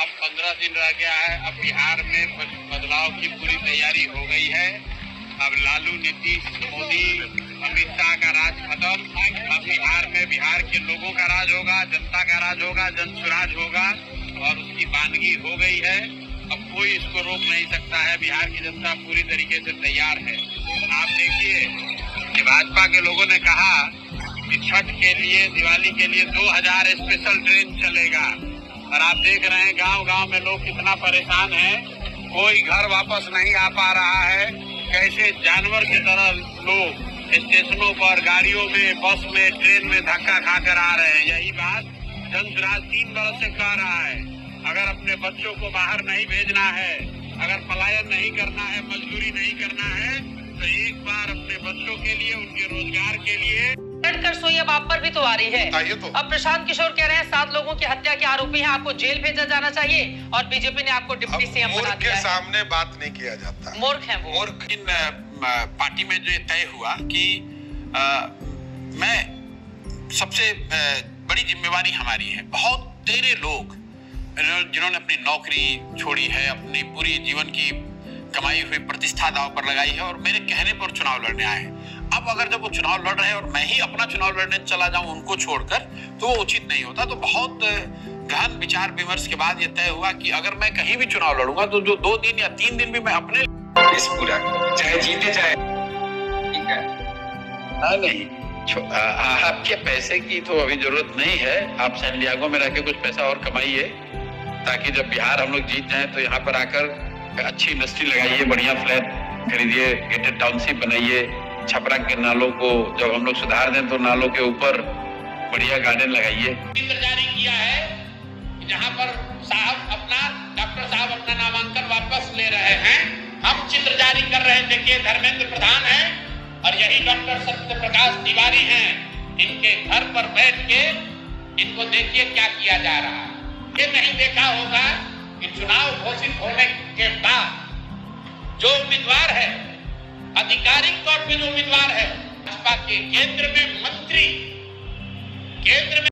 अब 15 दिन रह गया है। अब बिहार में बदलाव की पूरी तैयारी हो गई है। अब लालू, नीतीश, मोदी, अमित शाह का राज खत्म। अब बिहार में बिहार के लोगों का राज होगा, जनता का राज होगा, जन स्वराज होगा और उसकी बानगी हो गई है। अब कोई इसको रोक नहीं सकता है। बिहार की जनता पूरी तरीके से तैयार है। आप देखिए कि भाजपा के लोगों ने कहा कि छठ के लिए, दिवाली के लिए 2000 स्पेशल ट्रेन चलेगा और आप देख रहे हैं गांव गांव में लोग कितना परेशान हैं। कोई घर वापस नहीं आ पा रहा है। कैसे जानवर की तरह लोग स्टेशनों पर, गाड़ियों में, बस में, ट्रेन में धक्का खाकर आ रहे हैं। यही बात जनसुराज 3 बरस से कह रहा है। अगर अपने बच्चों को बाहर नहीं भेजना है, अगर पलायन नहीं करना है, मजदूरी नहीं करना है, तो एक बार अपने बच्चों के लिए, उनके रोजगार के लिए कर सोई अब आप पर भी तो आ रही है। तो अब प्रशांत किशोर कह रहे हैं 7 लोगों की हत्या के आरोपी हैं, आपको जेल भेजा जाना चाहिए और बीजेपी ने आपको डिप्टी सीएम बना दिया है। के सामने बात नहीं किया जाता। मूर्ख हैं वो। मूर्ख। इन पार्टी में जो तय हुआ कि मैं सबसे बड़ी जिम्मेवारी हमारी है। बहुत तेरे लोग जिन्होंने अपनी नौकरी छोड़ी है, अपनी पूरी जीवन की कमाई हुई प्रतिष्ठा दांव पर लगाई है और मेरे कहने पर चुनाव लड़ने आए हैं। अब अगर जब वो चुनाव लड़ रहे हैं और मैं ही अपना चुनाव लड़ने चला जाऊं उनको छोड़कर, तो वो उचित नहीं होता। तो बहुत गहन विचार विमर्श के बाद ये तय हुआ कि अगर मैं कहीं भी चुनाव लड़ूंगा तो जो 2 दिन या 3 दिन भी मैं अपने इस पूरा चाहे जीते चाहे ठीक है। नहीं, आपके पैसे की तो अभी जरूरत नहीं है। आप सैन डिएगो में रह के कुछ पैसा और कमाइए ताकि जब बिहार हम लोग जीत जाए तो यहाँ पर आकर अच्छी इंडस्ट्री लगाइए, बढ़िया फ्लैट खरीदिए, गेटेड टाउनशिप बनाइए। छपरा के नालों को जब हम लोग सुधार दें तो नालों के ऊपर बढ़िया गार्डन लगाइए। चित्र जारी किया है जहाँ पर डॉक्टर साहब अपना नामांकन वापस ले रहे हैं। हम चित्र जारी कर रहे हैं। देखिए धर्मेंद्र प्रधान है और यही डॉक्टर सत्य प्रकाश तिवारी हैं। इनके घर पर बैठ के इनको देखिए क्या किया जा रहा है। ये नहीं देखा होगा कि चुनाव घोषित होने के बाद जो उम्मीदवार है, आधिकारिक तौर पे जो उम्मीदवार है, भाजपा के केंद्र में मंत्री, केंद्र में